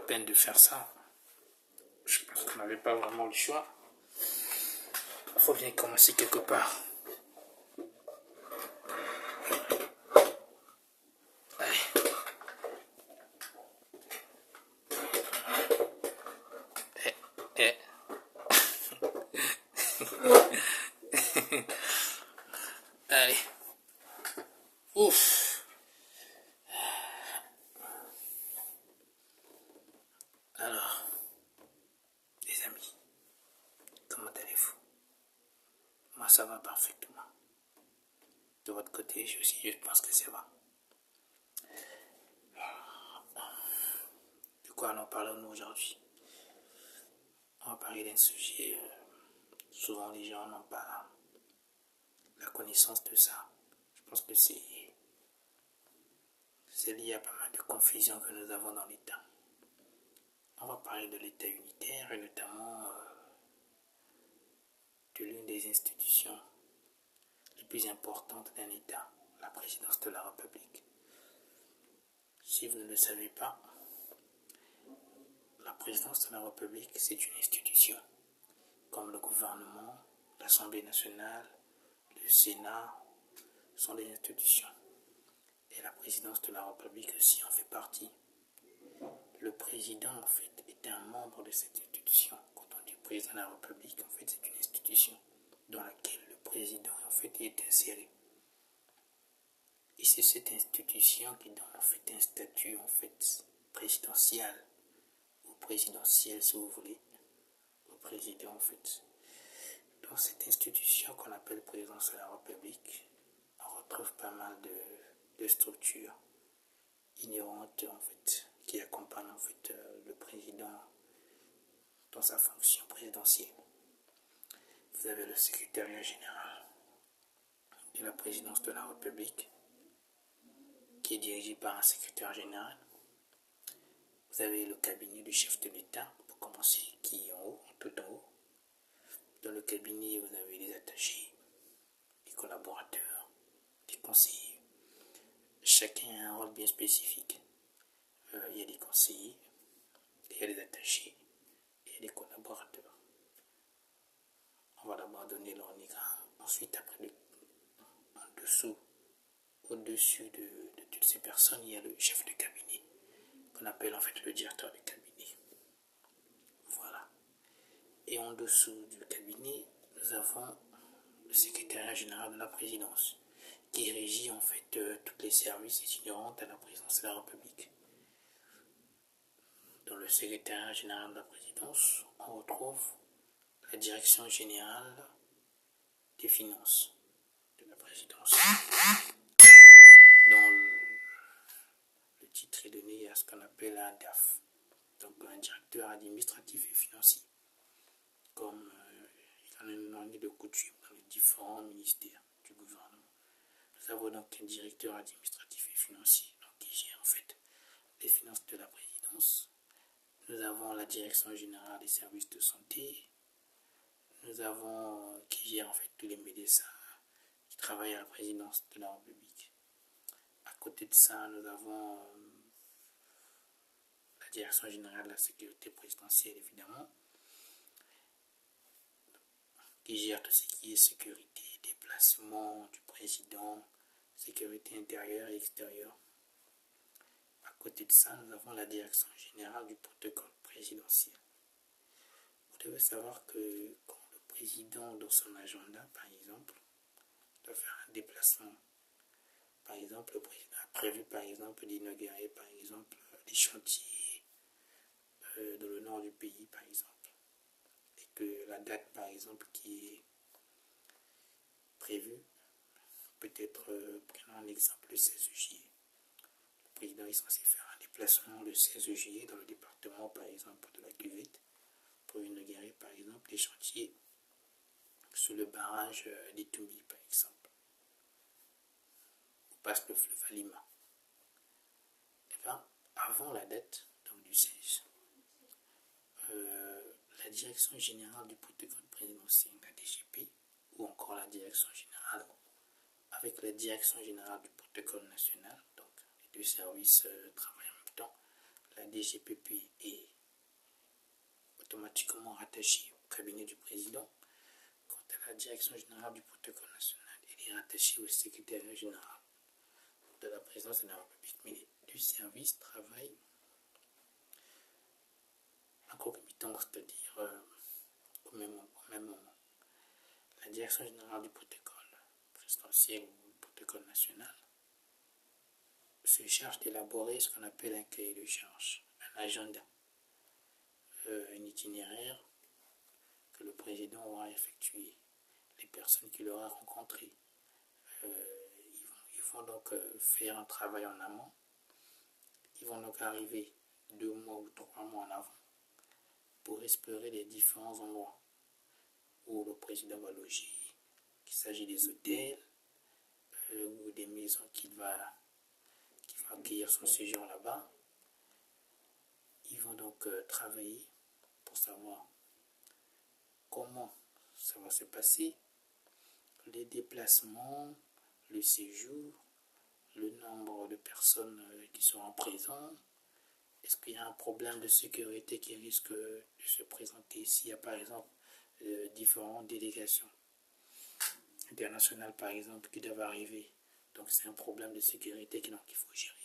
peine de faire ça. Je pense qu'on n'avait pas vraiment le choix. Il faut bien commencer quelque part. Allez. Ouf. Alors, les amis, comment allez-vous? Moi, ça va parfaitement. De votre côté, je pense que ça va. De quoi nous parlons aujourd'hui? On va parler d'un sujet, souvent les gens n'ont pas la connaissance de ça. Je pense que c'est lié à pas mal de confusion que nous avons dans l'État. On va parler de l'État unitaire et notamment de l'une des institutions les plus importantes d'un État, la présidence de la République. Si vous ne le savez pas, la présidence de la République, c'est une institution, comme le gouvernement, l'Assemblée nationale, le Sénat, sont des institutions. Et la présidence de la République aussi en fait partie. Le président, en fait, est un membre de cette institution. Quand on dit président de la République, en fait, c'est une institution dans laquelle le président, en fait, est inséré. Et c'est cette institution qui donne, en fait, un statut, en fait, présidentiel, ou présidentiel, si vous voulez, au président, en fait. Dans cette institution qu'on appelle présidence de la République, on retrouve pas mal de structures ignorantes, en fait, qui accompagnent, en fait, le président dans sa fonction présidentielle. Vous avez le secrétariat général de la présidence de la République, qui est dirigé par un secrétaire général. Vous avez le cabinet du chef de l'État, pour commencer, qui est en haut, tout en haut. Dans le cabinet, vous avez les attachés, les collaborateurs, les conseillers. Chacun a un rôle bien spécifique. Il y a des conseillers, il y a des attachés, et il y a des collaborateurs. On va d'abord donner l'organigramme. Ensuite, après, au-dessus de toutes ces personnes, il y a le chef de cabinet, qu'on appelle en fait le directeur de cabinet. Voilà. Et en dessous du cabinet, nous avons le secrétariat général de la présidence, qui régit en fait tous les services itinérants à la présidence de la République. Dans le secrétariat général de la présidence, on retrouve la direction générale des finances de la présidence. Dans le titre est donné à ce qu'on appelle un DAF, donc un directeur administratif et financier, comme il en est de coutume dans les différents ministères du gouvernement. Nous avons donc un directeur administratif et financier, donc qui gère en fait les finances de la présidence. Nous avons la direction générale des services de santé. Nous avons qui gère en fait tous les médecins qui travaillent à la présidence de la République. À côté de ça, nous avons la direction générale de la sécurité présidentielle, évidemment, qui gère tout ce qui est sécurité, déplacement du président, sécurité intérieure et extérieure. À côté de ça, nous avons la direction générale du protocole présidentiel. Vous devez savoir que quand le président, dans son agenda, par exemple, doit faire un déplacement, par exemple, le président a prévu, par exemple, d'inaugurer, par exemple, des chantiers dans le nord du pays, par exemple, et que la date, par exemple, qui est prévue, peut-être, prenons un exemple, le 16 juillet. Le président est censé faire un déplacement le 16 juillet dans le département, par exemple, de la Cuvette, pour inaugurer, par exemple, des chantiers sous le barrage d'Itumbi, par exemple, où passe le fleuve Alima. Et bien, avant la date, donc du 16, la direction générale du protocole présidentiel, la DGP, ou encore la direction générale, avec la direction générale du protocole national, donc les deux services travaillent en même temps. la DGPP est automatiquement rattachée au cabinet du président. Quant à la direction générale du protocole national, elle est rattachée au secrétariat général de la présidence de la République, mais du service travaille en concomitance, c'est-à-dire au même moment. La direction générale du protocole présidentiel ou protocole national se charge d'élaborer ce qu'on appelle un cahier de charge, un agenda, un itinéraire que le président aura effectué, les personnes qu'il aura rencontrées. Ils vont donc faire un travail en amont. Ils vont donc arriver 2 mois ou 3 mois en avant pour explorer les différents endroits où le président va loger, qu'il s'agit des hôtels ou des maisons qu'il va accueillir son séjour là-bas. Ils vont donc travailler pour savoir comment ça va se passer, les déplacements, le séjour, le nombre de personnes qui seront présentes. Est-ce qu'il y a un problème de sécurité qui risque de se présenter s'il y a par exemple différentes délégations internationales par exemple qui doivent arriver? Donc c'est un problème de sécurité qu'il faut gérer.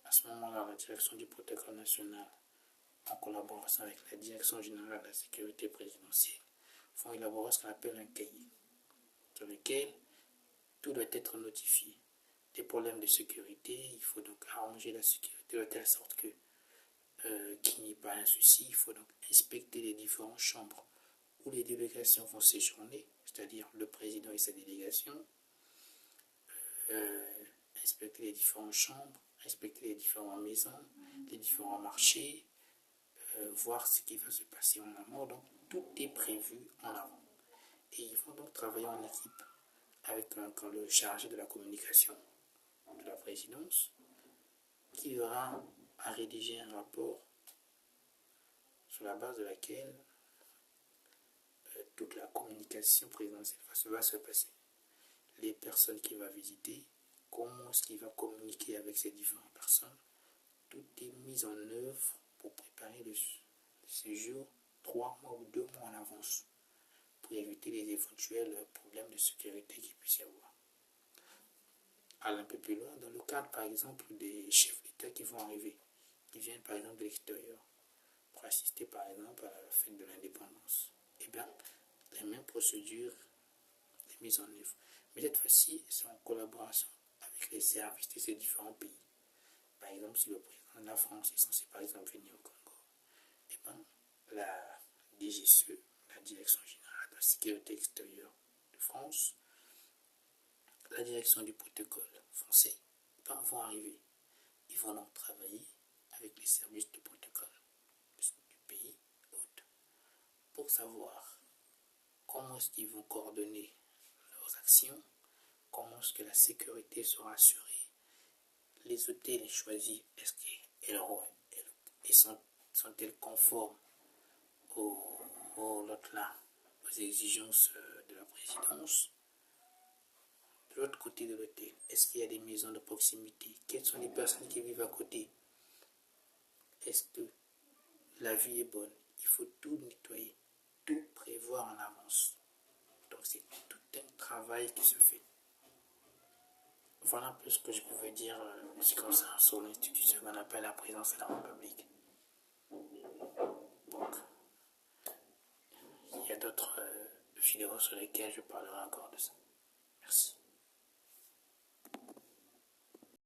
À ce moment-là, la direction du protocole national, en collaboration avec la direction générale de la sécurité présidentielle, font élaborer ce qu'on appelle un cahier, sur lequel tout doit être notifié. Des problèmes de sécurité, il faut donc arranger la sécurité de telle sorte que qu'il n'y ait pas un souci. Il faut donc inspecter les différentes chambres où les délégations vont séjourner, c'est-à-dire le président et sa délégation, inspecter les différentes chambres, inspecter les différentes maisons, les différents marchés, voir ce qui va se passer en amont. Donc tout est prévu en avant. Et ils vont donc travailler en équipe avec le chargé de la communication de la présidence qui aura à rédiger un rapport sur la base de laquelle toute la communication présidentielle va se passer. Les personnes qu'il va visiter, comment est-ce qu'il va communiquer avec ces différentes personnes, tout est mis en œuvre pour préparer le séjour 3 mois ou 2 mois en avance pour éviter les éventuels problèmes de sécurité qu'il puisse y avoir. Aller un peu plus loin, dans le cadre par exemple des chefs d'État qui vont arriver, qui viennent par exemple de l'extérieur pour assister par exemple à la fête de l'indépendance, et bien les mêmes procédures sont mises en œuvre. Mais cette fois-ci, c'est en collaboration avec les services de ces différents pays. Par exemple, si le président de la France est censé par exemple venir au Congo, et bien la DGCE, la Direction générale de la sécurité extérieure de France, la direction du protocole français, vont arriver. Ils vont donc travailler avec les services de protocole du pays hôte pour savoir comment est-ce qu'ils vont coordonner leurs actions, comment est-ce que la sécurité sera assurée, les hôtels choisis, est-ce qu'elles sont-elles conformes aux exigences de la présidence. De l'autre côté de l'hôtel, est-ce qu'il y a des maisons de proximité? Quelles sont les personnes qui vivent à côté? Est-ce que la vie est bonne? Il faut tout nettoyer, tout prévoir en avance. Donc c'est tout un travail qui se fait. Voilà un peu ce que je pouvais dire sur l'institution qu'on appelle la présidence de la République. Donc, il y a d'autres vidéos sur lesquelles je parlerai encore de ça. Merci.